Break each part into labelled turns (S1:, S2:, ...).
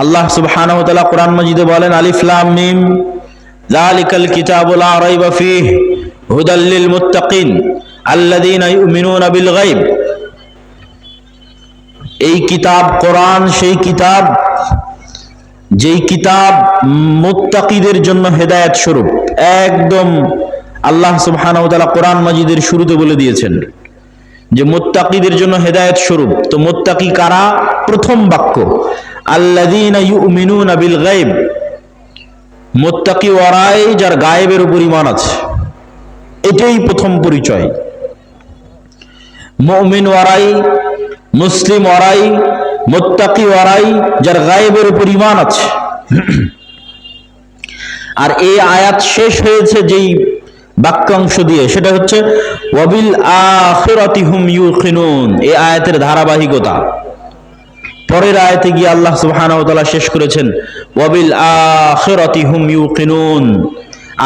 S1: আল্লাহ সুবহানাহু ওয়া তাআলা কোরআন মাজিদে বলেন, আলিফ লাম মিম যালিকাল কিতাবু লা রাইবা ফীহি হুদাল লিল মুত্তাকিন আল্লাযীনা ইউমিনুনা বিল গায়ব। এই কিতাব কোরআন সেই কিতাব যেই কিতাব মুত্তাকিদের জন্য হেদায়েত স্বরূপ। একদম আল্লাহ সুবহানাহু ওয়া তাআলা কোরআন মাজিদের শুরুতে বলে দিয়েছেন যে মুত্তাকিদের জন্য হেদায়েত স্বরূপ। তো মুত্তাকি কারা? প্রথম বাক্য আল্লাযীনা ইউমিনুনা বিল গায়ব, মুত্তাকি ওরাই যার গায়েবের উপর ঈমান আছে, এটাই প্রথম পরিচয়। মুমিন ওরাই, মুসলিম ওরাই, মুত্তাকি ওরাই যার গায়েবের উপর ঈমান আছে। আর এই আয়াত শেষ হয়েছে যেই বাক্যাংশ দিয়ে, সেটা হচ্ছে ওয়াবিল আখিরাতি হুম ইউকিনুন। এই আয়াতের ধারাবাহিকতা পরের আয়াতে গিয়ে আল্লাহ সুবহানাহু ওয়া তাআলা শেষ করেছেন ওয়াবিল আখিরাতি হুম ইউকিনুন।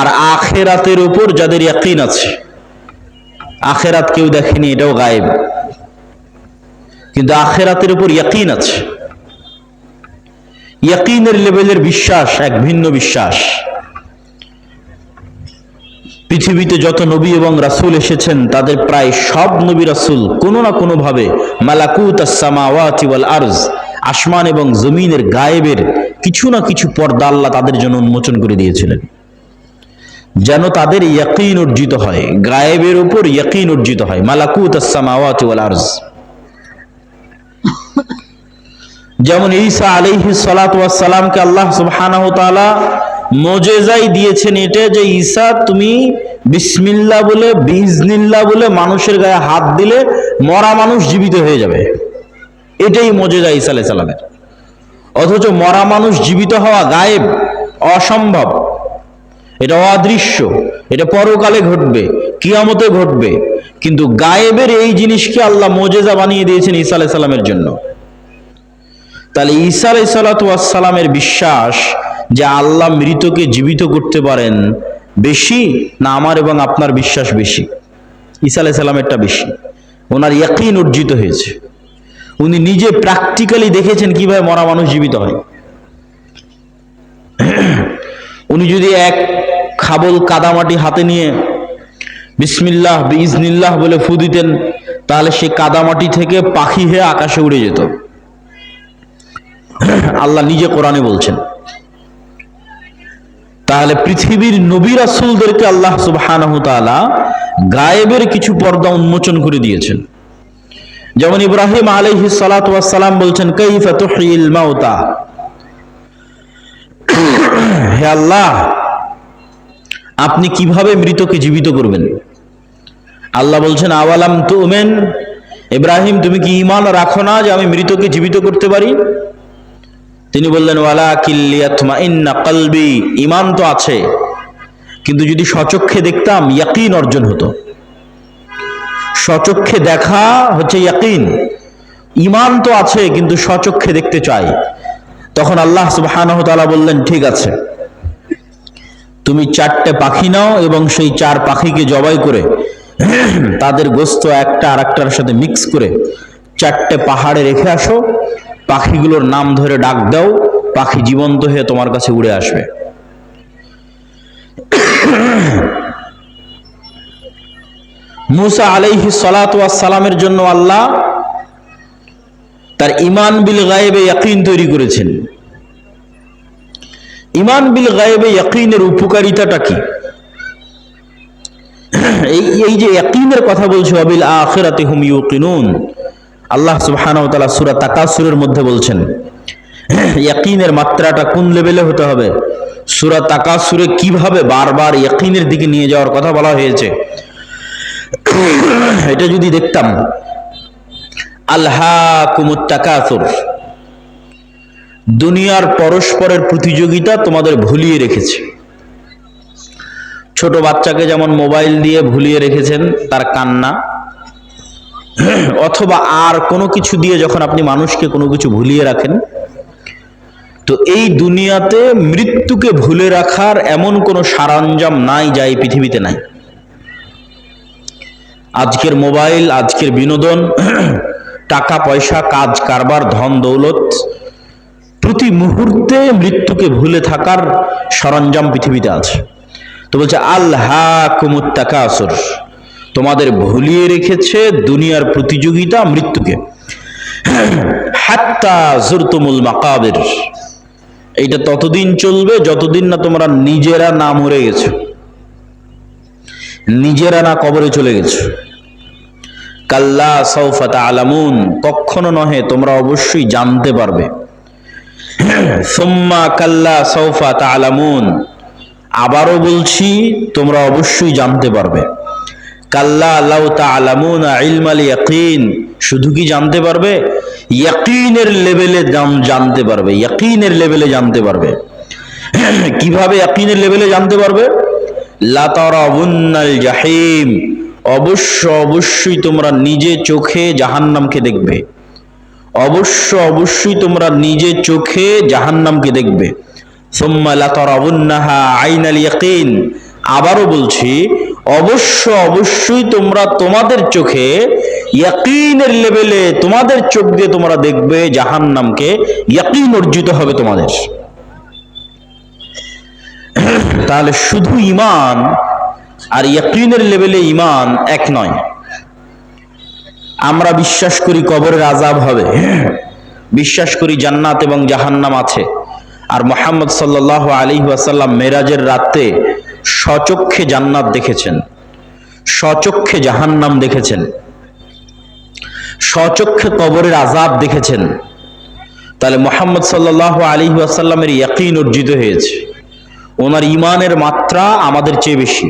S1: আর আখিরাতের উপর যাদের ইয়াকিন আছে, আখিরাত কেউ দেখেনি, এটাও গায়েব, কিন্তু আখিরাতের উপর ইয়াকিন আছে। ইয়াকিনের লেভেলের বিশ্বাস এক ভিন্ন বিশ্বাস। পৃথিবীতে যত নবী এবং রাসূল এসেছেন তাদের প্রায় সব নবী রাসূল কোনো না কোনো ভাবে মালাকুতাস সামাওয়াতি ওয়াল আরজ, আসমান এবং জমিনের গায়েবের কিছু না কিছু পর্দা আল্লাহ তাদের জন্য উন্মোচন করে দিয়েছিলেন, যেন তাদের ইয়াকিন অর্জিত হয়, গায়েবের উপর ইয়াকিন অর্জিত হয়। মালাকুতাস সামাওয়াতি ওয়াল আরজ। যেমন ঈসা আলাইহিস সালাতু ওয়াস সালামকে আল্লাহ সুবহানাহু ওয়া তাআলা মুজিজাই দিয়েছেন এটা যে ঈসা তুমি বিসমিল্লাহ বলে বিইজনিল্লাহ বলে মানুষের গায়ে হাত দিলে মরা মানুষ জীবিত হয়ে যাবে। এটাই মুজিজা ঈসা আলাইহিস সালামের। অথচ মরা মানুষ জীবিত হওয়া গায়েব, অসম্ভব, এটা অদৃশ্য, এটা পরকালে ঘটবে, কিয়ামতে ঘটবে। কিন্তু গায়েবের এই জিনিসকে আল্লাহ মুজিজা বানিয়ে দিয়েছেন ঈসা আলাইহিস সালামের জন্য। তাহলে ঈসা আলাইহিস সালাতু ওয়াস সালামের বিশ্বাস যে আল্লাহ মৃতকে জীবিত করতে পারেন বেশি না আমার এবং আপনার বিশ্বাস বেশি? ঈসা আলাইহিস সালামেরটা বেশি। ওনার ইয়াকিন অর্জিত হয়েছে, উনি নিজে প্র্যাকটিক্যালি দেখেছেন কিভাবে মরা মানুষ জীবিত হয়। উনি যদি এক খাবল কাদামাটি হাতে নিয়ে বিসমিল্লাহ বিইজনিল্লাহ বলে ফু দিতেন, তাহলে সেই কাদামাটি থেকে পাখি হয়ে আকাশে উড়ে যেত। আল্লাহ নিজে কোরআনে বলছেন। তাহলে পৃথিবীর নবী রাসূলদেরকে আল্লাহ সুবহানাহু ওয়া তাআলা গায়েবের কিছু পর্দা উন্মোচন করে দিয়েছেন। যেমন ইব্রাহিম আলাইহিস সালাতু ওয়াস সালাম বলছেন কাইফা তুহয়িল মাউতা, হে আল্লাহ আপনি কিভাবে মৃতকে জীবিত করবেন? আল্লাহ বলছেন আওয়ালাম তুমিন, ইব্রাহিম তুমি কি ঈমান রাখো না যে আমি মৃতকে জীবিত করতে পারি? তিনি বললেন ওয়ালাকিন লিয়াতমাইন্না কলবি, ঈমান তো আছে, কিন্তু যদি স্বচক্ষে দেখতাম ইয়াকিন অর্জন হতো। স্বচক্ষে দেখা হচ্ছে ইয়াকিন, ঈমান তো আছে কিন্তু স্বচক্ষে দেখতে চাই। তখন আল্লাহ সুবহানাহু ওয়া তাআলা বললেন ঠিক আছে, তুমি 4টে পাখি নাও এবং সেই 4 পাখিকে জবাই করে তাদের গোশত একটা আরেকটার সাথে মিক্স করে 4টে পাহাড়ে রেখে আসো, পাখিগুলোর নাম ধরে ডাক দাও, পাখি জীবন্ত হয়ে তোমার কাছে উড়ে আসবে। মুসা আলাইহিস সালাতু ওয়াস সালামের জন্য আল্লাহ তার ঈমান বিল গায়বে ইয়াকিন তৈরি করেছেন। ঈমান বিল গায়বে ইয়াকিনের উপকারিতাটা কি? এই যে ইয়াকিনের কথা বলছে ওয়াবিল আখিরাতি হুম ইউকিনুন, আল্লাহ সুবহানাহু ওয়া তাআলা সূরা তাকাসুরের মধ্যে বলছেন ইয়াকিনের মাত্রাটা কোন লেভেলে হতে হবে। সূরা তাকাসুরে কিভাবে বারবার ইয়াকিনের দিকে নিয়ে যাওয়ার কথা বলা হয়েছে, এটা যদি দেখতাম। আলহাকুমুত তাকাসুর, দুনিয়ার পরস্পরের প্রতিযোগিতা তোমাদের ভুলিয়ে রেখেছে। ছোট বাচ্চাকে যেমন মোবাইল দিয়ে ভুলিয়ে রেখেছেন তার কান্না, অথবা আর কোনো কিছু দিয়ে যখন আপনি মানুষকে কোনো কিছু ভুলিয়ে রাখেন, তো এই দুনিয়াতে মৃত্যুকে ভুলে রাখার এমন কোনো সরঞ্জাম নাই যা এই পৃথিবীতে নাই। আজকের মোবাইল, আজকের বিনোদন, টাকা পয়সা, কাজ কারবার, ধন দৌলত, প্রতি মুহূর্তে মৃত্যুকে ভুলে থাকার সরঞ্জাম পৃথিবীতে আছে। তো বলছে আল্হাকুমুত তাকাসুর, তোমাদের ভুলিয়ে রেখেছে দুনিয়ার প্রতিযোগিতা মৃত্যুকে। হাত্তা জুরতুমুল মাকাবির, এইটা ততদিন চলবে যতদিন না তোমরা নিজেরা না মরে গেছো, নিজেরা না কবরে চলে গেছো। কাল্লা সাউফা তা'লামুন, কখনো নহে, তোমরা অবশ্যই জানতে পারবে। সুম্মা কাল্লা সাউফা তা'লামুন, আবারও বলছি তোমরা অবশ্যই জানতে পারবে। কাল্লা লাউ তা'লামুনা ইলমাল ইয়াকিন, শুধু কি জানতে পারবে, ইয়াকিনের লেভেলে জানতে পারবে, ইয়াকিনের লেভেলে জানতে পারবে। কিভাবে ইয়াকিনের লেভেলে জানতে পারবে? লা তারাউন্নাল জাহিম, অবশ্যই তোমরা নিজে চোখে জাহান্নামকে দেখবে, অবশ্যই তোমরা নিজে চোখে জাহান্নামকে দেখবে। সুম্মা লা তারাউন্নাহা আইনাল ইয়াকিন, আবারও বলছি অবশ্যই তোমরা তোমাদের চোখে ইয়াকিনের লেভেলে, তোমাদের চোখ দিয়ে তোমরা দেখবে জাহান্নামকে, ইয়াকিন অর্জিত হবে তোমাদের। তাহলে শুধু ঈমান আর ইয়াকিনের লেভেলে ঈমান এক নয়। আমরা বিশ্বাস করি কবরের আযাব হবে, বিশ্বাস করি জান্নাত এবং জাহান্নাম আছে, আর মুহাম্মদ সাল্লাল্লাহু আলাইহি ওয়াসাল্লাম মেরাজের রাতে স্বচক্ষে জান্নাত দেখেছেন, স্বচক্ষে জাহান্নাম দেখেছেন, স্বচক্ষে কবরের আযাব দেখেছেন। তাহলে মুহাম্মদ সাল্লাল্লাহু আলাইহি ওয়াসাল্লামের ইয়াকিন অর্জিত হয়েছে, ওনার ঈমানের মাত্রা আমাদের চেয়ে বেশি।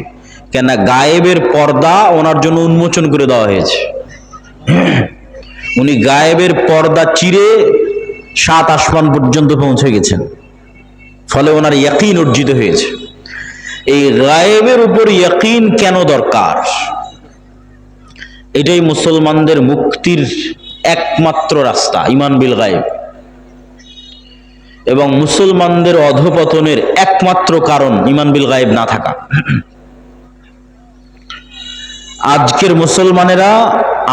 S1: কেন? গায়েবের পর্দা ওনার জন্য উন্মোচন করে দেওয়া হয়েছে, উনি গায়েবের পর্দা চিরে 7 আসমান পর্যন্ত পৌঁছে গেছেন, ফলে ওনার ইয়াকিন অর্জিত হয়েছে। এই গায়েবের উপর ইয়াকিন কেন দরকার? এটাই মুসলমানদের মুক্তির একমাত্র রাস্তা, ঈমান বিল গায়েব, এবং মুসলমানদের অধপতনের একমাত্র কারণ ঈমান বিল গায়েব না থাকা। আজকের মুসলমানেরা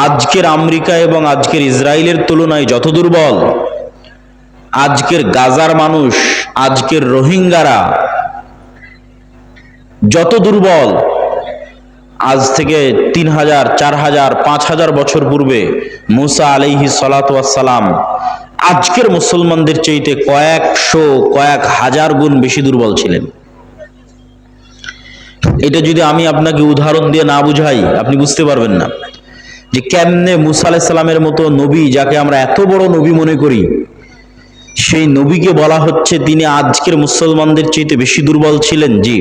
S1: আজকের আমেরিকা এবং আজকের ইসরায়েলের তুলনায় যত দুর্বল, আজকের গাজার মানুষ, আজকের রোহিঙ্গারা যত দুর্বল, আজ থেকে 3000, 4000, 5000 বছর পূর্বে মুসা আলাইহিস সালাতু ওয়াস সালাম আজকের মুসলমানদের চাইতে কয়েক হাজার গুণ বেশি দুর্বল ছিলেন। এটা যদি আমি আপনাকে উদাহরণ দিয়ে না বুঝাই, আপনি বুঝতে পারবেন না যে কেমনে মুসা আলাইহিস সালামের মতো নবী, যাকে আমরা এত বড় নবী মনে করি, সেই নবীকে বলা হচ্ছে তিনি আজকের মুসলমানদের চাইতে বেশি দুর্বল ছিলেন। জি,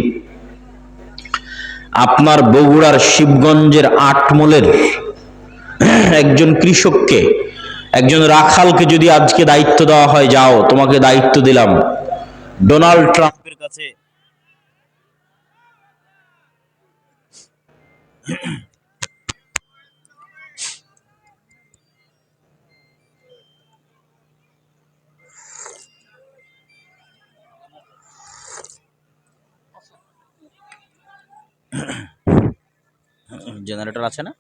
S1: আপনার বগুড়ার শিবগঞ্জের আটমলের একজন কৃষককে, একজন রাখালকে যদি আজকে দায়িত্ব দেওয়া হয়, যাও তোমাকে দায়িত্ব দিলাম ডোনাল্ড ট্রাম্পের কাছে জেনারেটর আছে না?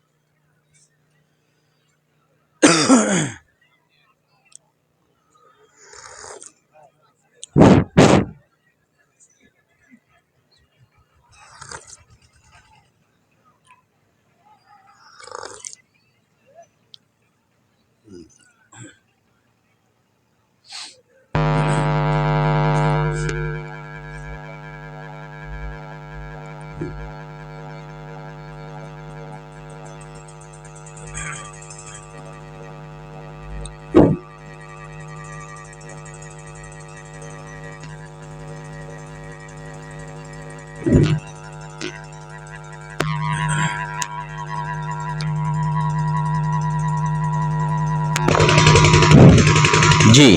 S1: জি,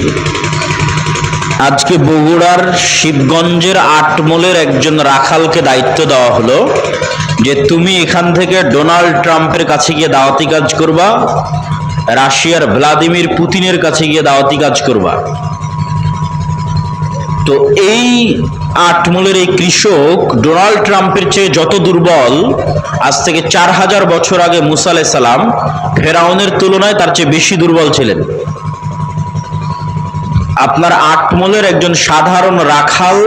S1: আজকে বগুড়ার শিবগঞ্জের আটমলের একজন রাখালকে দায়িত্ব দেওয়া হলো যে তুমি এখান থেকে ডোনাল্ড ট্রাম্পের কাছে গিয়ে দাওয়াতি কাজ করবা, রাশিয়ার ভ্লাদিমির পুতিনের কাছে গিয়ে দাওয়াতি কাজ করবা। তো এই আটমলের এই কৃষক ডোনাল্ড ট্রাম্পের চেয়ে যত দুর্বল, আজ থেকে 4000 বছর আগে মুসা আলাইহিস সালাম ফেরাউনের তুলনায় তার চেয়ে বেশি দুর্বল ছিলেন। আপনার আটমলের একজন সাধারণ রাখাল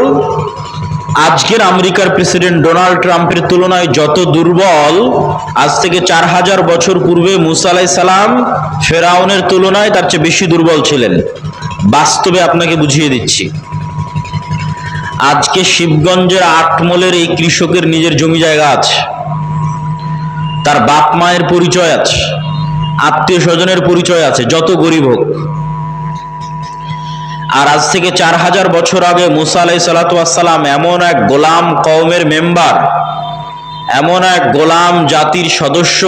S1: আজকের আমেরিকার প্রেসিডেন্ট ডোনাল্ড ট্রাম্পের তুলনায় যত দুর্বল, আজ থেকে 4000 বছর পূর্বে মুসা আলাইহিস সালাম ফেরাউনের তুলনায় তার চেয়ে বেশি দুর্বল ছিলেন। বাস্তবে আপনাকে বুঝিয়ে দিচ্ছি। আজকে শিবগঞ্জের আটমলের এই কৃষকের নিজের জমি জায়গা আছে, তার বাপ মায়ের পরিচয় আছে, আত্মীয় স্বজনের পরিচয় আছে, যত গরিব হোক। আর আজ থেকে 4000 বছর আগে মুসা আলাইহিস সালাম এমন এক গোলাম কওমের মেম্বার, এমন এক গোলাম জাতির সদস্য,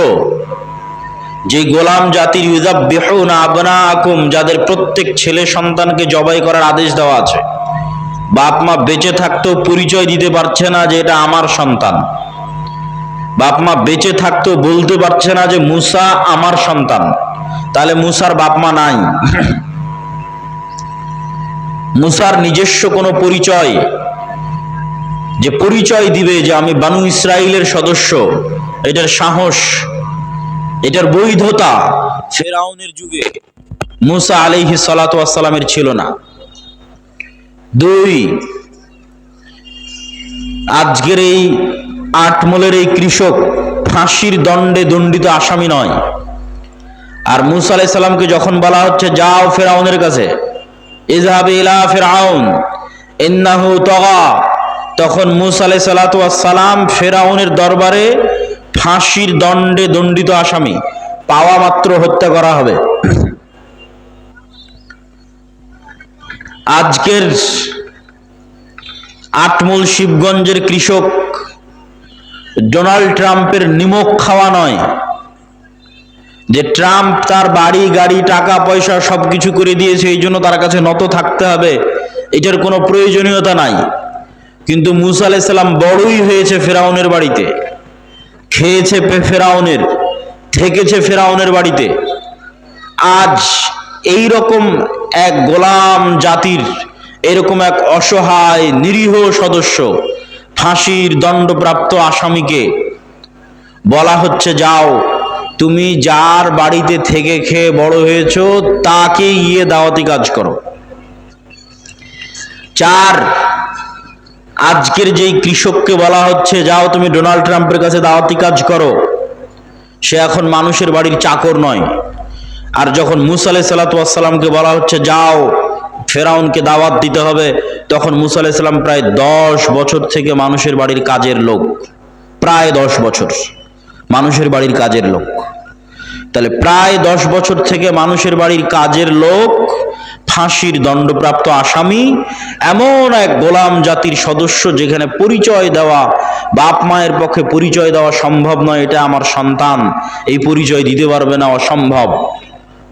S1: যে গোলাম জাতির ইউযাববিহুনা আবনাআকুম, যাদের প্রত্যেক ছেলে সন্তানকে জবাই করার আদেশ দেওয়া আছে। বাপ মা বেঁচে থাকতেও পরিচয় দিতে পারছে না যে এটা আমার সন্তান। বাপ মা বেঁচে থাকতেও বলতে পারছে না যে মুসা আমার সন্তান। তাহলে মুসার বাপ মা নাই। মুসার নিজস্ব কোনো পরিচয়, যে পরিচয় দিবে যে আমি বানু ইসরাইলের সদস্য, এটার সাহস, এটার বৈধতা ফেরাউনের যুগে মুসা আলাইহিস সালাতু ওয়াস সালামের ছিল না। দুই, আজকের এই আটমলের এই কৃষক ফাঁসির দণ্ডে দণ্ডিত আসামি নয়। আর মুসা আলাইহিস সালামকে যখন বলা হচ্ছে যাও ফেরাউনের কাছে, ইযহাব ইলা ফিরআউন ইন্নাহু তাগা, তখন মুসা আলাইহিস সালাতু ওয়াস সালাম ফেরাউনের দরবারে ফাঁসির দণ্ডে দণ্ডিত আসামি, পাওয়া মাত্র হত্যা করা হবে। আজকের আটমল শিবগঞ্জের কৃষক ডোনাল্ড ট্রাম্পের নিমক খাওয়া নয়, যে ট্রাম্প তার বাড়ি গাড়ি টাকা পয়সা সবকিছু করে দিয়েছে, এই জন্য তার কাছে নত থাকতে হবে, এটার কোনো প্রয়োজনীয়তা নাই। কিন্তু মুসা আলাইহিস সালাম বড়ই হয়েছে ফেরাউনের বাড়িতে, খেয়েছে ফেরাউনের, থেকেছে ফেরাউনের বাড়িতে। আজ এই রকম এক গোলাম জাতির, এরকম এক অসহায় নিরীহ সদস্য, ফাঁসির দণ্ডপ্রাপ্ত আসামিকে বলা হচ্ছে যাও তুমি যার বাড়িতে থেকে খেয়ে বড় হয়েছো তাকে গিয়ে দাওয়াতি কাজ করো। চার, আজকের যেই কৃষককে বলা হচ্ছে যাও তুমি ডোনাল্ড ট্রাম্পের কাছে দাওয়াতি কাজ করো, সে এখন মানুষের বাড়ির চাকর নয়। আর যখন মুসা আলাইহিস সালামকে বলা হচ্ছে যাও ফেরাউনকে দাওয়াত দিতে হবে, তখন মুসা আলাইহিস সালাম প্রায় 10 বছর থেকে মানুষের বাড়ির কাজের লোক, প্রায় 10 বছর মানুষের বাড়ির কাজের লোক। তাহলে প্রায় 10 বছর থেকে মানুষের বাড়ির কাজের লোক, ফাঁসির দণ্ডপ্রাপ্ত আসামি, এমন এক গোলাম জাতির সদস্য যেখানে পরিচয় দেওয়া, বাপ মায়ের পক্ষে পরিচয় দেওয়া সম্ভব নয়, এটা আমার সন্তান, এই পরিচয় দিতে পারবে না, অসম্ভব,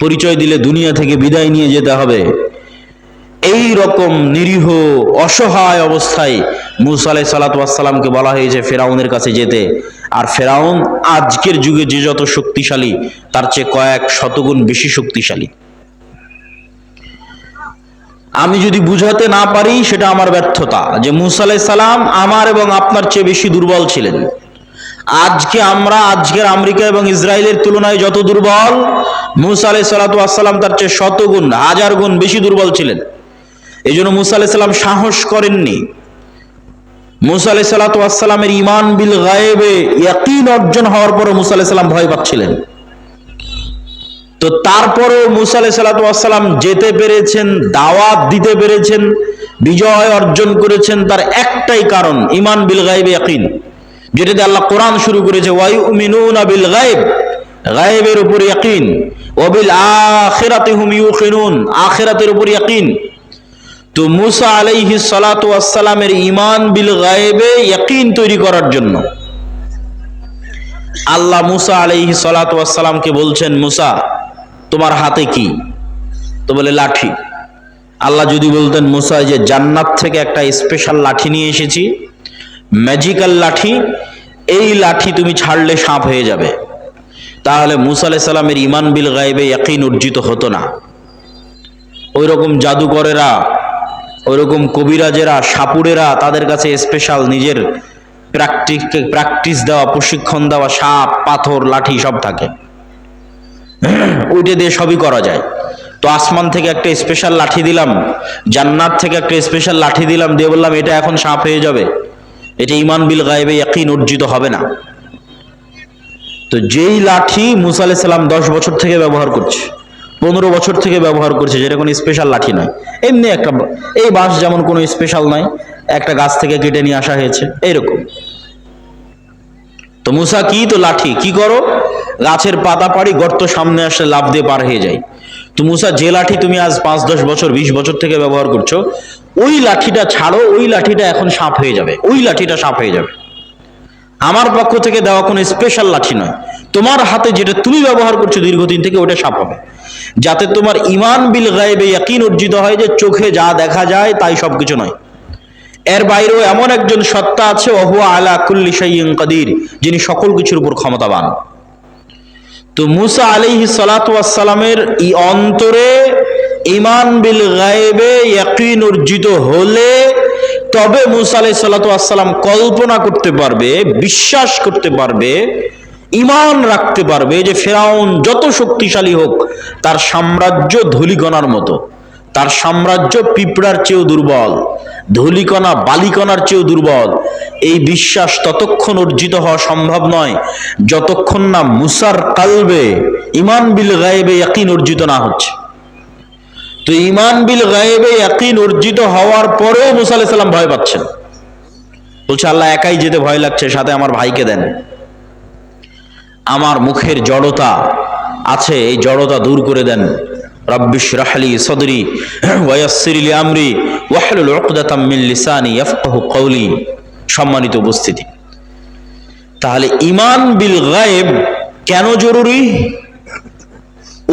S1: পরিচয় দিলে দুনিয়া থেকে বিদায় নিয়ে যেতে হবে। এই রকম নিরীহ অসহায় অবস্থায় মুসা আলাইহিস সালামকে বলা হয়েছে ফেরাউনের কাছে যেতে। আর ফেরাউন আজকের যুগে যে যত শক্তিশালী, তার চেয়ে কয়েক শতগুণ বেশি শক্তিশালী। আমি যদি বুঝাতে না পারি সেটা আমার ব্যর্থতা, যে মুসা আলাইহিস সালাম আমার এবং আপনার চেয়ে বেশি দুর্বল ছিলেন। আজকে আমরা আজকের আমেরিকা এবং ইসরায়েলের তুলনায় যত দুর্বল, মুসা আলাইহিস সালাম তার চেয়ে শতগুণ হাজার গুণ বেশি দুর্বল ছিলেন। এই জন্য মুসা আলাইহিস সালাম সাহস করেননি। মুসা আলাইহিস সালামের ঈমান বিল গায়েবে ইয়াকিন অর্জন হওয়ার পরও মুসা আলাইহিস সালাম ভয় পাচ্ছিলেন। তো তারপরেও মুসা আলাইহিস সালাম যেতে পেরেছেন, দাওয়াত দিতে পেরেছেন, বিজয় অর্জন করেছেন, তার একটাই কারণ ঈমান বিল গায়েবে ইয়াকিন, যেটাতে আল্লাহ কোরআন শুরু করেছে ওয়ায়ুমিনুনা বিল গায়েব, গায়েবের উপর ইয়াকিন, ওয়া বিল আখিরাতি হুম ইউকিনুন, আখিরাতের উপর ইয়াকিন। তো মুসা আলাইহিস সালামের ঈমান বিল গায়েবে ইয়াকিন তৈরি করার জন্য আল্লাহ মুসা আলাইহিস সালামকে বলছেন, মুসা তোমার হাতে কি? তো বলে লাঠি। আল্লাহ যদি বলতেন মুসা যে জান্নাত থেকে একটা স্পেশাল লাঠি নিয়ে এসেছি, ম্যাজিক্যাল লাঠি, এই লাঠি তুমি ছাড়লে সাপ হয়ে যাবে, তাহলে মুসা আলাইহিস সালামের ঈমান বিল গায়েবে ইয়াকিন অর্জিত হতো না। ওই রকম জাদুকরেরা, ওইরকম কবিরাজেরা, সাপুড়েরা, তাদের কাছে স্পেশাল নিজের প্র্যাকটিস দেওয়া, প্রশিক্ষণ দেওয়া সাপ, পাথর, লাঠি সব থাকে, ওইটা দিয়ে সবই করা যায়। তো তো আসমান থেকে একটা স্পেশাল লাঠি দিলাম, জান্নাত থেকে একটা স্পেশাল লাঠি দিলাম, দিয়ে বললাম এটা এখন সাপ হয়ে যাবে, এটা ঈমান বিল গায়বে ইয়াকিন অর্জিত হবে না। তো যেই লাঠি মুসা আলাইহিস সালাম 10 বছর থেকে ব্যবহার করছে, 15 বছর থেকে ব্যবহার করছে, যেটা কোনো স্পেশাল লাঠি নয়, এমনি একটা, এই বাঁশ যেমন কোনো স্পেশাল নয়, একটা গাছ থেকে কেটে নিয়ে আসা হয়েছে এইরকম। তো মুসা কি, তো লাঠি, কি করো, গাছের পাতা পাড়ি, গর্ত সামনে আসলে লাফ দিয়ে পার হয়ে যায়। তো মুসা, যে লাঠি তুমি আজ 5-10 বছর 20 বছর থেকে ব্যবহার করছো, ওই লাঠিটা ছাড়ো, ওই লাঠিটা এখন সাপ হয়ে যাবে, ওই লাঠিটা সাপ হয়ে যাবে। আমার পক্ষ থেকে দেওয়া কোনো স্পেশাল লাঠি নয়, তোমার হাতে যেটা তুমি ব্যবহার করছো দীর্ঘদিন থেকে, ওটা সাপ হবে, যাতে তোমার ঈমান বিল গায়বে ইয়াকিন অর্জিত হয় যে চোখে যা দেখা যায় তাই সবকিছু নয়, এর বাইরেও এমন একজন সত্তা আছে, ওহুয়া আলা কুল্লি শাইইন কাদির, যিনি সকল কিছুর উপর ক্ষমতাবান। তো মুসা আলাইহিস সালাতু ওয়াস সালামের এই অন্তরে ঈমান বিল গায়বে ইয়াকিন অর্জিত হলে তবে মুসা আলাইহিস সালাতু ওয়াস সালাম কল্পনা করতে পারবে, বিশ্বাস করতে পারবে, ঈমান রাখতে পারবে যে ফিরাউন যত শক্তিশালী হোক, তার সাম্রাজ্য ধূলিকণার মতো, তার সাম্রাজ্য পিঁপড়ার চেয়েও দুর্বল, ধূলিকণা বালিকণার চেয়েও দুর্বল। এই বিশ্বাস ততক্ষণ অর্জিত হওয়া সম্ভব নয় যতক্ষণ না মুসার কালবে ঈমান বিল গায়বে ইয়াকিন অর্জিত না হচ্ছে। তো ঈমান বিল গায়বে ইয়াকিন অর্জিত হওয়ার পরেও মুসা আলাইহিস সালাম ভয় পাচ্ছেন, বলছে আল্লাহ একাই যেতে ভয় লাগছে, সাথে আমার ভাইকে দেন, আমার মুখের জড়তা আছে, এই জড়তা দূর করে দেন। রাব্বি ইশরাহ লি সাদরি ওয়া ইয়াসসির লি আমরি ওয়াহলুল উকদাতাম মিন লিসানি ইয়াফকাহু কওলি। সম্মানিত উপস্থিতি, তাহলে ঈমান বিল গায়ব কেন জরুরি?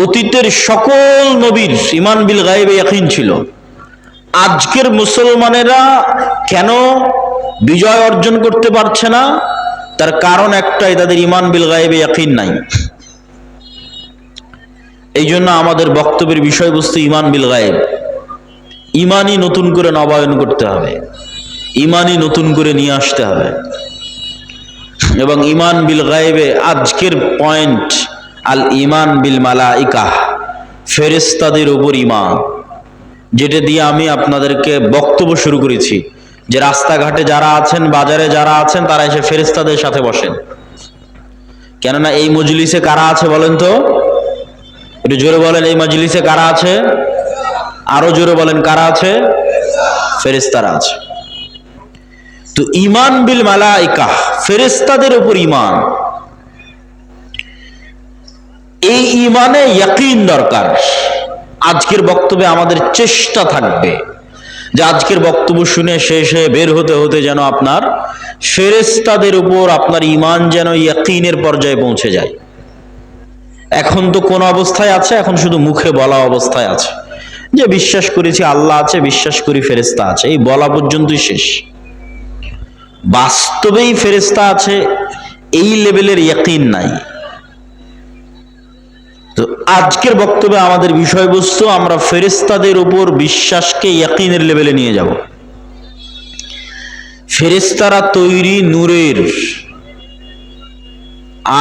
S1: অতীতের সকল নবীর ঈমান বিল গায়বে ইয়াকিন ছিল, আজকের মুসলমানেরা কেন বিজয় অর্জন করতে পারছে না? তার কারণ একটাই, তাদের ঈমান বিল গায়বে ইয়াকিন নাই। এই জন্য আমাদের বক্তব্যের বিষয়বস্তু ঈমান বিল গায়ব। ঈমানই নতুন করে নবায়ন করতে হবে, ঈমানই নতুন করে নিয়ে আসতে হবে। এবং ঈমান বিল গায়বে আজকের পয়েন্ট আল ঈমান বিল মালাইকা, ফেরেশতাদের উপর ঈমান, যেটা দিয়ে আমি আপনাদেরকে বক্তব্য শুরু করেছি যে রাস্তাঘাটে যারা আছেন, বাজারে যারা আছেন, তারা এসে ফেরেশতাদের সাথে বসেন। কেননা এই মজলিসে কারা আছে বলেন তো? একটু জোরে বলেন, এই মজলিসে কারা আছে? আরো জোরে বলেন, কারা আছে? ফেরেশতারা আছে। তো ঈমান বিল মালাইকা, ফেরেশতাদের উপর ঈমান, এই ঈমানে ইয়াকিন দরকার। আজকের বক্তব্যে আমাদের চেষ্টা থাকবে যে আজকের বক্তব্য শুনে শেষ হয়ে বের হতে হতে যেন আপনার ফেরেশতাদের উপর আপনার ঈমান যেন ইয়াকিনের পর্যায়ে পৌঁছে যায়। এখন তো কোন অবস্থায় আছে? এখন শুধু মুখে বলা অবস্থায় আছে যে বিশ্বাস করেছি আল্লাহ আছে, বিশ্বাস করি ফেরেশতা আছে, এই বলা পর্যন্তই শেষ। বাস্তবেই ফেরেশতা আছে এই লেভেলের ইয়াকিন নাই। তো আজকের বক্তব্যে আমাদের বিষয়বস্তু, আমরা ফেরেশতাদের উপর বিশ্বাসকে ইয়াকিনের লেভেলে নিয়ে যাব। ফেরেশতারা তৈরি নূরের,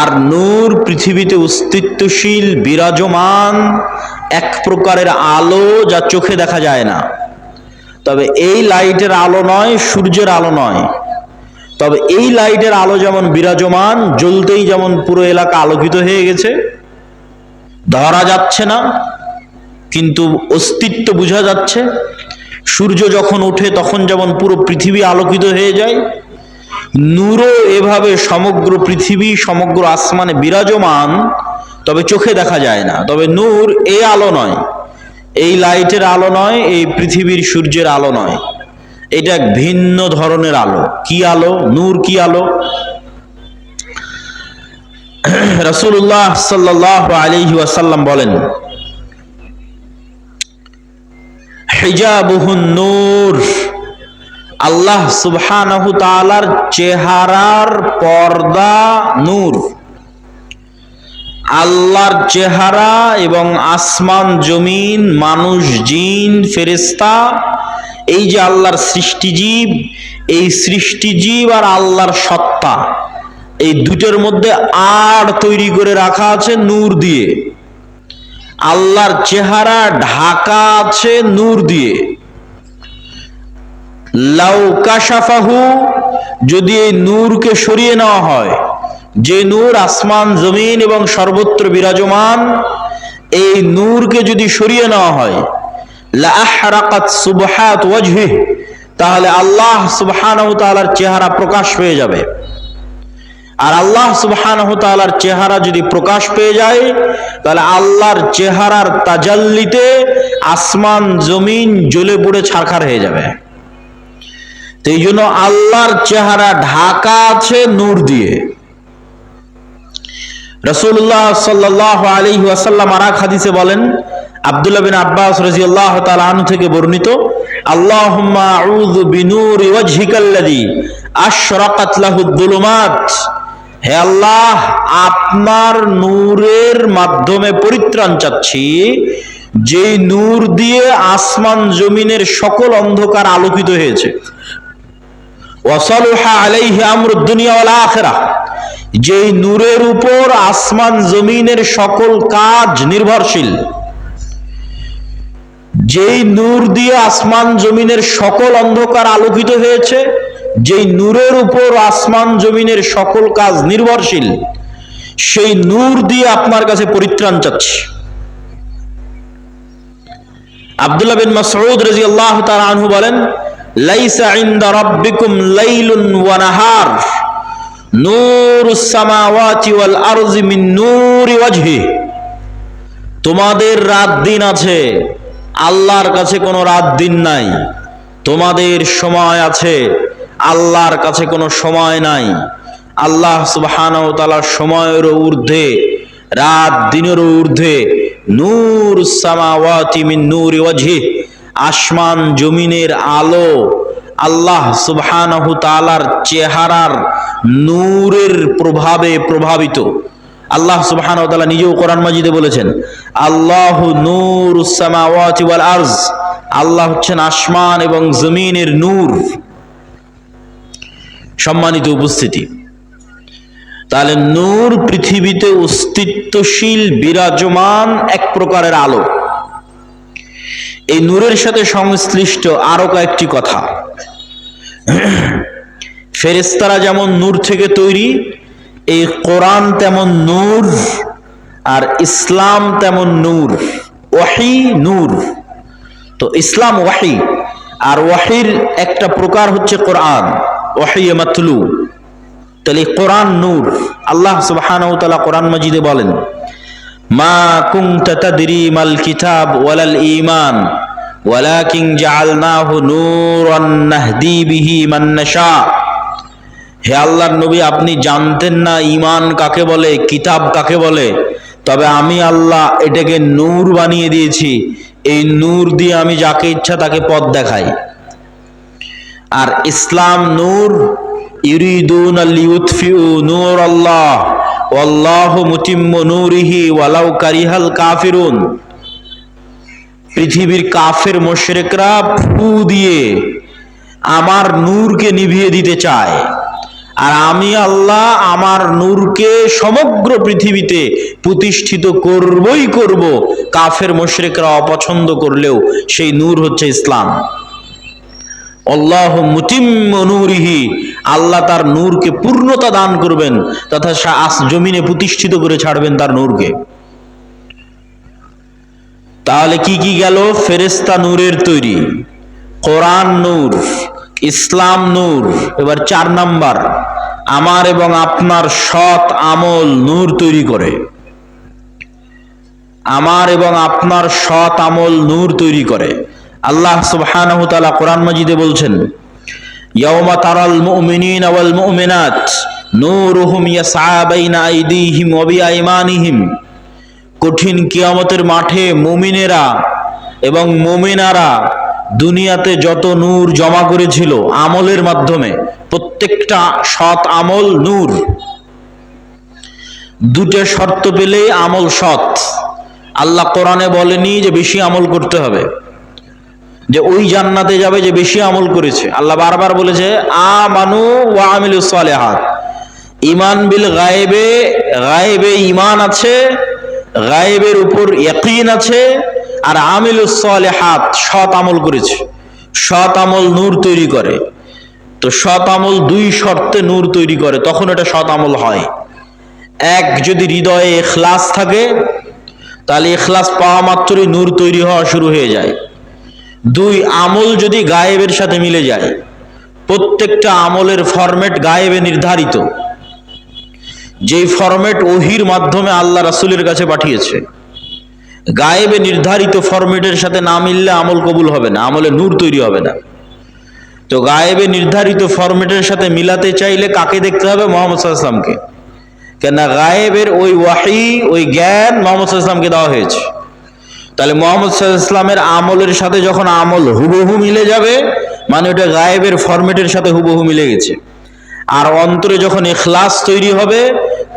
S1: আর নূর পৃথিবীতে অস্তিত্বশীল বিরাজমান এক প্রকারের আলো, যা চোখে দেখা যায় না। তবে এই লাইটের আলো নয়, সূর্যের আলো নয়, তবে এই লাইটের আলো যেমন বিরাজমান, জ্বলতেই যেমন পুরো এলাকা আলোকিত হয়ে গেছে, ধরা যাচ্ছে না কিন্তু অস্তিত্ব বোঝা যাচ্ছে। সূর্য যখন ওঠে তখন যেমন পুরো পৃথিবী আলোকিত হয়ে যায়, নূরও এভাবে সমগ্র পৃথিবী, সমগ্র আসমানে বিরাজমান, তবে চোখে দেখা যায় না। তবে নূর এই আলো নয়, এই লাইটের আলো নয়, এই পৃথিবীর সূর্যের আলো নয়, এটা এক ভিন্ন ধরনের আলো। কি আলো? নূর কি আলো? রাসূলুল্লাহ সাল্লাল্লাহু আলাইহি ওয়াসাল্লাম বলেন, হিজাবুহুন নূর, আল্লাহ সুবহানাহু তাআলার চেহারার পর্দা নূর। আল্লাহর চেহারা এবং আসমান জমিন, মানুষ, জিন, ফেরেশতা, এই যে আল্লাহর সৃষ্টিজীব, এই সৃষ্টিজীব আর আল্লাহর সত্তা, এই দুটোর মধ্যে আড় তৈরি করে রাখা আছে নূর দিয়ে। আল্লাহর চেহারা ঢাকা আছে নূর দিয়ে। লাউ কাশাফাহু, যদি এই নূরকে সরিয়ে নেওয়া হয়, যে নূর আসমান জমিন এবং সর্বত্র বিরাজমান, এই নূরকে যদি সরিয়ে নেওয়া হয়, লা আহরাকাত সুবহাত ওয়াজহিহি, তাহলে আল্লাহ সুবহানাহু ওয়া তাআলার চেহারা প্রকাশ পেয়ে যাবে। আর আল্লাহ সুবহানাহু ওয়া তাআলার চেহারা যদি প্রকাশ পেয়ে যায়, তাহলে আল্লাহর চেহারার তাজাল্লিতে আসমান জমিন জ্বলে পুড়ে ছারখার হয়ে যাবে। তো এই জন্য আল্লাহর চেহারা ঢাকা আছে নূর দিয়ে। রাসূলুল্লাহ সাল্লাল্লাহু আলাইহি ওয়াসাল্লাম আর এক হাদিসে বলেন, আব্দুল্লাহ বিন আব্বাস রাদিয়াল্লাহু তাআলা আনহু থেকে বর্ণিত, আল্লাহুম্মা আউযু বিনূরি ওয়াজহিকাল্লাযী আশরাকাত লাহুদ যুলুমাত, হে আল্লাহ, আপনার নূরের মাধ্যমে পরিত্রাণ চাচ্ছি, যে নূর দিয়ে আসমান জমিনের সকল অন্ধকার আলোকিত হয়েছে। ওয়াসালুহা আলাইহি আমরুদ দুনিয়া ওয়াল আখিরাহ, যে নূরের উপর আসমান জমিনের সকল কাজ নির্ভরশীল। যেই নূর দিয়ে আসমান জমিনের সকল অন্ধকার আলোকিত হয়েছে, যেই নূরের উপর আসমান জমিনের সকল কাজ নির্ভরশীল, সেই নূর দিয়ে আপনার কাছে পরিত্রাণ চাচ্ছি। আব্দুল্লাহ বিন মাসউদ রাদিয়াল্লাহু তাআলা আনহু বলেন, লাইসা ইনদা রাব্বিকুম লাইলুন ওয়া নাহার নূরুস সামাওয়াতি ওয়াল আরজি মিন নূরি ওয়াজহি, তোমাদের রাত দিন আছে, আল্লাহর কাছে কোনো রাত দিন নাই। তোমাদের সময় আছে, আল্লাহর কাছে কোনো সময় নাই। আল্লাহ সুবহানাহু ওয়া তাআলার সময়েরও ঊর্ধ্বে, রাত দিনেরও ঊর্ধ্বে। নূর সামাওয়াতি মিন নূরি ওয়াজহি, আসমান জমিনের আলো আল্লাহ সুবহানাহু তাআলার চেহারার নূরের প্রভাবে প্রভাবিত। আল্লাহ সুবহানাহু ওয়া তাআলা নিজেও কোরআন মাজিদে বলেছেন, আল্লাহু নূরুস সামাওয়াতি ওয়াল আরজ, আল্লাহ হচ্ছেন আসমান এবং জমিনের নূর। সম্মানিত উপস্থিতি, তাহলে নূর পৃথিবীতে অস্তিত্বশীল বিরাজমান এক প্রকারের আলো। এই নূরের সাথে সংশ্লিষ্ট আরো কয়েকটি কথা। ফেরেশতারা যেমন নূর থেকে তৈরি, এই কোরআন তেমন নূর, আর ইসলাম তেমন নূর। ওয়াহি নূর, তো ইসলাম ওয়াহি, আর ওয়াহির একটা প্রকার হচ্ছে কোরআন, ওয়াহি মাতলু। তাহলে কোরআন নূর। আল্লাহ সুবহানাহু ওয়া তাআলা কোরআন মাজিদে বলেন, মা কুনতা তাদরি মাল কিতাব ওয়ালাল ঈমান ওয়ালাকিন জাআলনাহু নূরান নাহদি বিহি মান নাশা। হে আল্লাহর নবী, আপনি জানতেন না ঈমান কাকে বলে, কিতাব কাকে বলে, তবে আমি আল্লাহ এটাকে নূর বানিয়ে দিয়েছি। এই নূর দিয়ে আমি যাকে ইচ্ছা তাকে পথ দেখাই। আর ইসলাম নূর, ইউরিদুনা লিইউতফিউ নূরাল্লাহ ওয়াল্লাহু মুতিম্মু নূরিহি ওয়ালাউ কারিহাল কাফিরুন। পৃথিবীর কাফের মুশরিকরা ফু দিয়ে আমার নূরকে নিভিয়ে দিতে চায়, আর আমি আল্লাহ আমার নূরকে সমগ্র পৃথিবীতে প্রতিষ্ঠিত করবই করব। কাফের মুশরিকরা অপছন্দ করলেও সেই নূর হচ্ছে ইসলাম। আল্লাহু মুতিম্মু নূরিহি, আল্লাহ তার নূরকে পূর্ণতা দান করবেন তথা জমিনে প্রতিষ্ঠিত করে ছাড়বেন তার নূরকে। তাহলে কি কি গেল? ফেরেশতা নূরের তৈরি, কোরআন নূর, ইসলাম নূর। এবার 4 নাম্বার, আমার এবং আপনার সৎ আমল নূর তৈরি করে। আমার এবং আপনার সৎ আমল নূর তৈরি করে। আল্লাহ সুবহানাহু ওয়া তাআলা কোরআন মাজিদে বলছেন, ইয়াওমা তারাল মুমিনিনা ওয়াল মুমিনাত নূরুহুম ইয়াসআ বাইনা আইদিহিম ওয়া বিআইমানিহিম। কঠিন কিয়ামতের মাঠে মুমিনেরা এবং মুমিনারা দুনিয়াতে যত নূর জমা করেছিল আমলের মাধ্যমে, প্রত্যেকটা সৎ আমল নূর। দুটো শর্ত পেলেই আমল সৎ। আল্লাহ কোরআনে বলেনি যে বেশি আমল করতে হবে, যে ওই জান্নাতে যাবে যে বেশি আমল করেছে। আল্লাহ বারবার বলেছে আমানু ওয়া আমিলুস সালিহাত। ঈমান বিল গায়বে, গায়বে ঈমান আছে, গায়েবের উপর ইয়াকিন আছে, আর আমিলুস সালিহাত সৎ আমল করেছে। সৎ আমল নূর তৈরি করে। তো সৎ আমল দুই শর্তে নূর তৈরি করে, তখন এটা সৎ আমল হয়। এক, যদি হৃদয়ে ইখলাস থাকে, তাহলে ইখলাস পাওয়া মাত্রই নূর তৈরি হওয়া শুরু হয়ে যায়। দুই, আমল যদি গায়েবের সাথে মিলে যায়। প্রত্যেকটা আমলের ফরম্যাট গায়েবে নির্ধারিত, যেই ফরম্যাট ওহির মাধ্যমে আল্লাহ রাসূলের কাছে পাঠিয়েছে। গায়েবে নির্ধারিত ফরম্যাটের সাথে না মিললে আমল কবুল হবে না, আমলে নূর তৈরি হবে না। তো গায়েবে নির্ধারিত ফরম্যাটের সাথে মিলাতে চাইলে কাকে দেখতে হবে? মুহাম্মদ সাল্লাল্লাহু আলাইহি ওয়াসাল্লামকে। কেন গায়েবের ওই ওয়াহি, ওই জ্ঞান মুহাম্মদ সাল্লাল্লাহু আলাইহি ওয়াসাল্লামকে দেওয়া হয়েছে। তাহলে মুহাম্মদ সাল্লাল্লাহু আলাইহি ওয়াসাল্লামের আমলের সাথে যখন আমল হুবহু মিলে যাবে, মানে ওটা গায়েবের ফরম্যাটের সাথে হুবহু মিলে গেছে। আর অন্তরে যখন ইখলাস তৈরি হবে,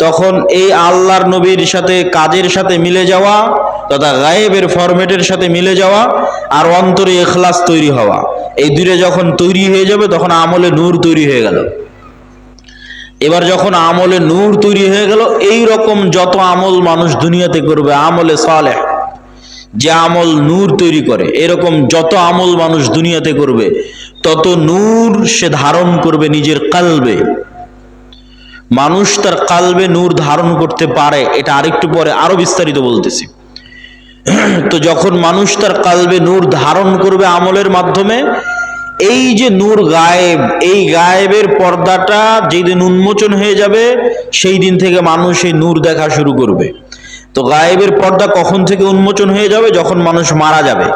S1: তখন এই আল্লাহর নবীর সাথে কাজের সাথে মিলে যাওয়া তথা গায়েবের ফরম্যাটের সাথে মিলে যাওয়া আর অন্তরে ইখলাস তৈরি হওয়া, এই দুইটা যখন তৈরি হয়ে যাবে তখন আমলে নূর তৈরি হয়ে গেল। এবার যখন আমলে নূর তৈরি হয়ে গেল, এই রকম যত আমল মানুষ দুনিয়াতে করবে, আমলে সালেহ, যে আমল নূর তৈরি করে, এরকম যত আমল মানুষ দুনিয়াতে করবে তত নূর সে ধারণ করবে নিজের কালবে। মানুষ তার কালবে নূর ধারণ করতে পারে, এটা আরেকটু পরে আরো বিস্তারিত বলতেছি। তো যখন মানুষ তার কালবে নূর ধারণ করবে আমলের মাধ্যমে, এই যে নূর গায়েব, এই গায়েবের পর্দাটা যেদিন উন্মোচন হয়ে যাবে, সেই দিন থেকে মানুষ এই নূর দেখা শুরু করবে। তো গায়েবের পর্দা কখন থেকে উন্মোচন হয়ে যাবে? যখন মানুষ মারা যাবে।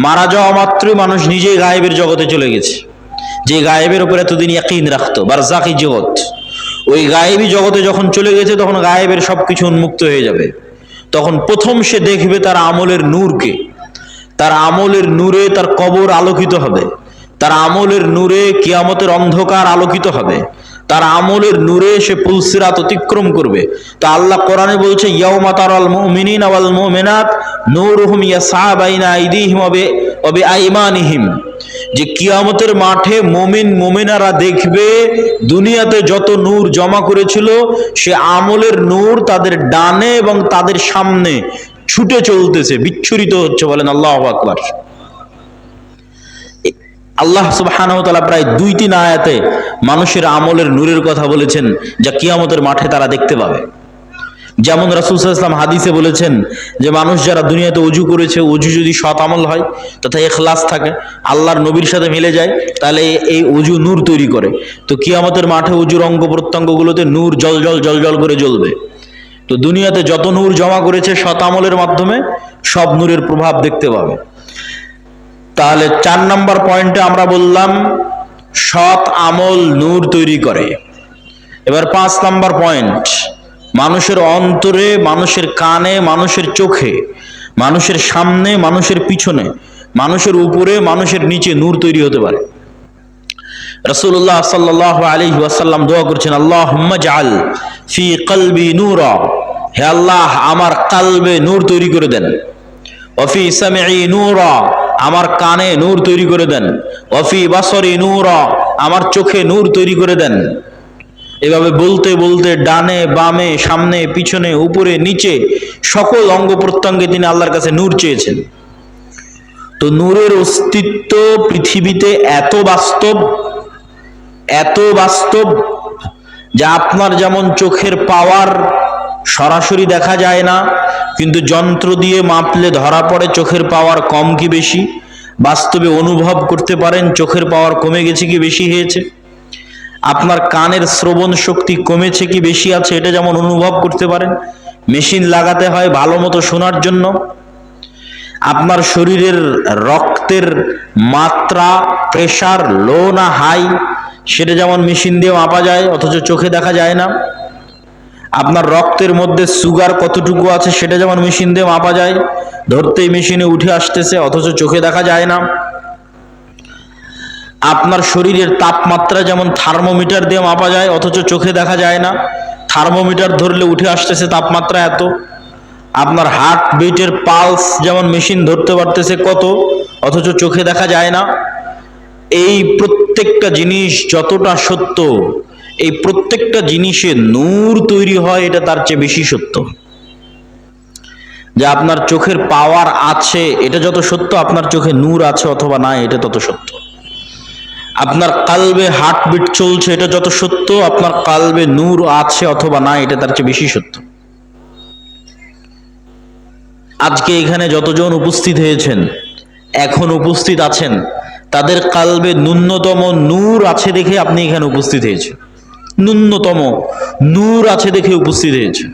S1: মারা যাওয়া মাত্রই মানুষ নিজেই গায়েবের জগতে চলে গেছে। যে গায়েবের উপর এতদিন ইয়াকিন রাখতো, বারজাকি জগৎ, ওই গায়েবী জগতে যখন চলে গেছে, তখন গায়েবের সবকিছু উন্মুক্ত হয়ে যাবে। তখন প্রথম সে দেখবে তার আমলের নূরকে। তার আমলের নূরে তার কবর আলোকিত হবে, তার আমলের নূরে কিয়ামতের অন্ধকার আলোকিত হবে, তার আমলের নূরে সে পুলসিরাত অতিক্রম করবে। তা আল্লাহ কোরআনে বলছে, ইয়াউমা তারাল মুমিনিনা ওয়াল মুমিনাত নূরুহুম ইয়াসআ বাইনা আইদিহিম ওয়া বিআইমানিহিম, যে কিয়ামতের মাঠে মুমিন মুমিনারা দেখবে দুনিয়াতে যত নূর জমা করেছিল, সে আমলের নূর তাদের ডানে এবং তাদের সামনে ছুটে চলতেছে, বিচ্ছুরিত হচ্ছে। বলেন আল্লাহু আকবার। আল্লাহ সুবহানাহু ওয়া তাআলা প্রায় 2-3 আয়াতে মানুষের আমলের নূরের কথা বলেছেন, যা কিয়ামতের মাঠে তারা দেখতে পাবে। যেমন রাসূল সাল্লাল্লাহু আলাইহি ওয়াসাল্লাম হাদিসে বলেছেন যে মানুষ যারা দুনিয়াতে ওযু করেছে, ওযু যদি সৎ আমল হয় তথা ইখলাস থাকে, আল্লাহর নবীর সাথে মিলে যায়, তাহলে এই ওযু নূর তৈরি করে। তো কিয়ামতের মাঠে ওযুর অঙ্গ প্রত্যঙ্গগুলোতে নূর জল জল করে জ্বলবে। তো দুনিয়াতে যত নূর জমা করেছে সৎ আমলের মাধ্যমে, সব নূরের প্রভাব দেখতে পাবে। তাহলে 4 নম্বর পয়েন্টে আমরা বললাম সৎ আমল নূর তৈরি করে। এবার 5 নম্বর পয়েন্ট, মানুষের অন্তরে, মানুষের কানে, মানুষের চোখে, মানুষের সামনে, মানুষের পিছনে, মানুষের উপরে, মানুষের নিচে নূর তৈরি হতে পারে। রাসূলুল্লাহ সাল্লাল্লাহু আলাইহি ওয়াসাল্লাম দোয়া করছেন, আল্লাহুম্মা জাআল ফি কলবি নূরা, হে আল্লাহ আমার কালবে নূর তৈরি করে দেন। ওয়া ফি সামঈ নূরা, আমার কানে নূর তৈরি করে দেন। ওয়া ফি বাসরি নূরা, আমার চোখে নূর তৈরি করে দেন। এভাবে বলতে বলতে ডানে বামে, সামনে পিছনে, উপরে নিচে সকল অঙ্গ প্রত্যঙ্গে তিনি আল্লাহর কাছে নূর চেয়েছেন। তো নূরের অস্তিত্ব পৃথিবীতে এত বাস্তব যে আপনার যেমন চোখের পাওয়ার সরাসরি দেখা যায় না, কিন্তু যন্ত্র দিয়ে মাপলে ধরা পড়ে চোখের পাওয়ার কম কি বেশি। বাস্তবে অনুভব করতে পারেন চোখের পাওয়ার কমে গেছে কি বেশি হয়েছে। আপনার কানের শ্রবণ শক্তি কমেছে কি বেশি আছে, এটা যেমন অনুভব করতে পারেন। মেশিন লাগাতে হয় ভালো মতো শোনার জন্য। আপনার শরীরের রক্তের মাত্রা, প্রেসার লো না হাই, সেটা যেমন মেশিন দিয়ে মাপা যায়, অথচ চোখে দেখা যায় না। আপনার রক্তের মধ্যে সুগার কতটুকু আছে, সেটা যেমন মেশিন দিয়ে মাপা যায়, ধরতেই মেশিনে উঠে আসতেছে, অথচ চোখে দেখা যায় না। আপনার শরীরের তাপমাত্রা যেমন থার্মোমিটার দিয়ে মাপা যায়, অথচ চোখে দেখা যায় না, থার্মোমিটার ধরলে উঠে আসতেছে তাপমাত্রা এত। আপনার হার্ট বিটের পালস যেমন মেশিন ধরতে পারতেছে কত, অথচ চোখে দেখা যায় না। এই প্রত্যেকটা জিনিস যতটা সত্য, এই প্রত্যেকটা জিনিসে নূর তৈরি হয়, এটা তার চেয়ে বেশি সত্য। যে আপনার চোখের পাওয়ার আছে এটা যত সত্য, আপনার চোখে নূর আছে অথবা নাই এটা তত সত্য। আপনার কালবে হার্টবিট চলছে এটা যত সত্য, আপনার কালবে নূর আছে অথবা নাই এটা তার চেয়ে বেশি সত্য। আজকে এখানে যতজন উপস্থিত হয়েছেন, এখন উপস্থিত আছেন, তাদের কালবে ন্যূনতম নূর আছে দেখে আপনি এখানে উপস্থিত হয়েছেন, ন্যূনতম নূর আছে দেখে উপস্থিত হয়েছে।